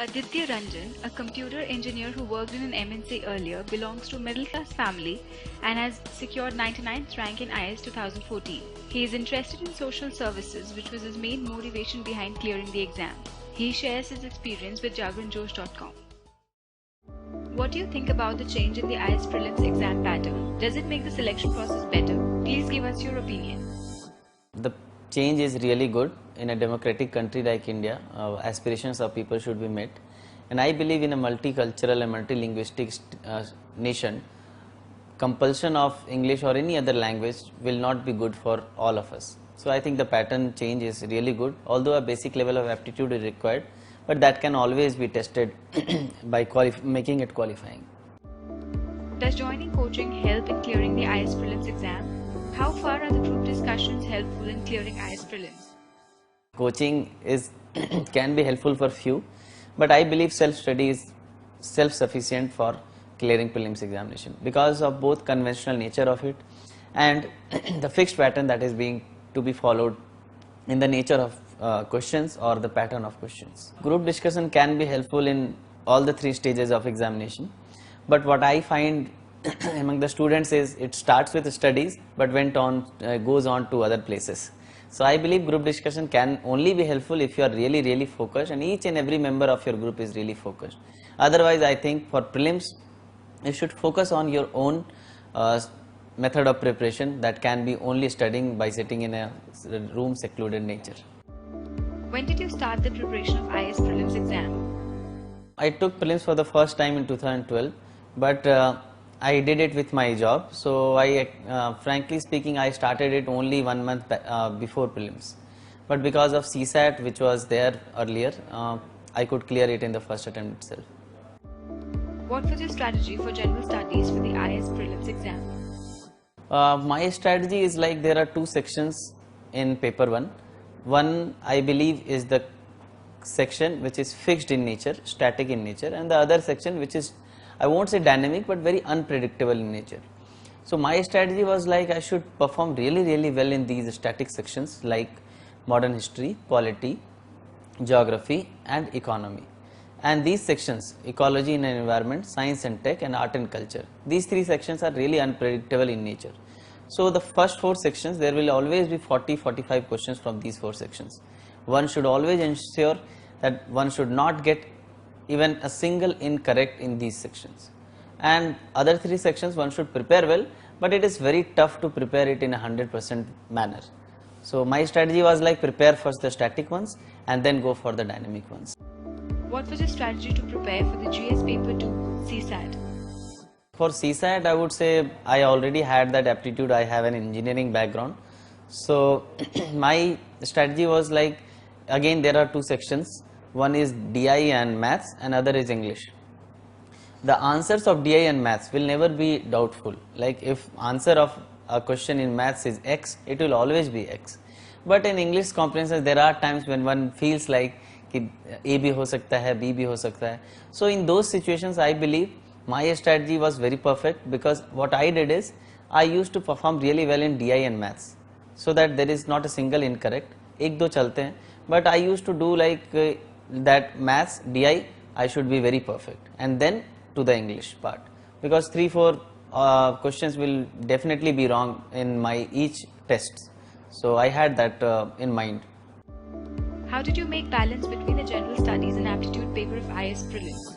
Aditya Ranjan, a computer engineer who worked in an MNC earlier, belongs to a middle-class family and has secured 99th rank in IAS 2014. He is interested in social services, which was his main motivation behind clearing the exam. He shares his experience with jagranjosh.com. What do you think about the change in the IAS Prelims exam pattern? Does it make the selection process better? Please give us your opinion. The change is really good. In a democratic country like India, aspirations of people should be met, and I believe in a multicultural and multilinguistic nation, compulsion of English or any other language will not be good for all of us. So I think the pattern change is really good, although a basic level of aptitude is required, but that can always be tested by making it qualifying. Does joining coaching help in clearing the IAS Prelims exam? How far are the group discussions helpful in clearing IAS Prelims? Coaching can be helpful for few, but I believe self-study is self-sufficient for clearing prelims examination because of both conventional nature of it and the fixed pattern that is being to be followed in the nature of questions or the pattern of questions. Group discussion can be helpful in all the three stages of examination, but what I find among the students is it starts with studies but goes on to other places. So I believe group discussion can only be helpful if you are really focused and each and every member of your group is really focused. Otherwise, I think for prelims you should focus on your own method of preparation that can be only studying by sitting in a room secluded nature. When did you start the preparation of IAS Prelims exam? I took prelims for the first time in 2012, but I did it with my job. So frankly speaking, I started it only 1 month before prelims. But because of CSAT, which was there earlier, I could clear it in the first attempt itself. What was your strategy for general studies for the IAS Prelims exam? My strategy is like there are two sections in paper 1. One, I believe, is the section which is fixed in nature, static in nature, and the other section which is, I won't say dynamic, but very unpredictable in nature. So my strategy was like I should perform really well in these static sections like modern history, polity, geography and economy. And these sections, ecology and environment, science and tech and art and culture, these three sections are really unpredictable in nature. So the first 4 sections, there will always be 40-45 questions from these 4 sections. One should always ensure that one should not get even a single incorrect in these sections, and other 3 sections one should prepare well, but it is very tough to prepare it in a 100% manner. So my strategy was like prepare first the static ones and then go for the dynamic ones. What was your strategy to prepare for the GS paper 2 CSAT? For CSAT, I would say I already had that aptitude. I have an engineering background, so my strategy was like, again there are 2 sections. One is DI and maths and other is English. The answers of DI and maths will never be doubtful. Like if answer of a question in maths is X, it will always be X. But in English comprehension, there are times when one feels like कि A भी हो सकता है, B भी हो सकता है. So in those situations, I believe my strategy was very perfect because what I did is I used to perform really well in DI and maths, so that there is not a single incorrect. एक दो चलते हैं, but I used to do like that maths, DI, I should be very perfect, and then to the English part, because 3-4 questions will definitely be wrong in my each test. So I had that in mind. How did you make balance between the general studies and aptitude paper of IAS Prelims?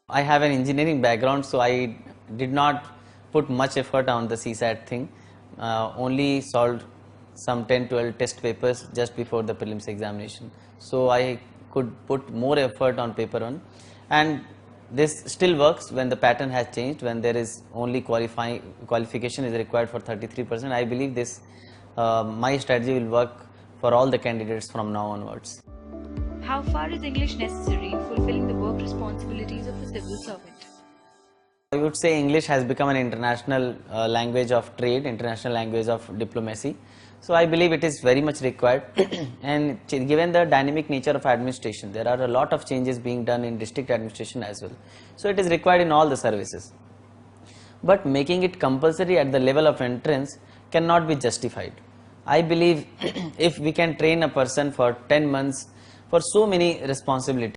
I have an engineering background, so I did not put much effort on the CSAT thing. Only solved some 10-12 test papers just before the prelims examination. So I could put more effort on paper 1, and this still works when the pattern has changed, when there is only qualification is required for 33%. I believe this my strategy will work for all the candidates from now onwards. How far is English necessary in fulfilling the work responsibilities of a civil servant? I would say English has become an international language of trade, international language of diplomacy. So I believe it is very much required and given the dynamic nature of administration, there are a lot of changes being done in district administration as well. So it is required in all the services. But making it compulsory at the level of entrance cannot be justified. I believe if we can train a person for 10 months for so many responsibilities,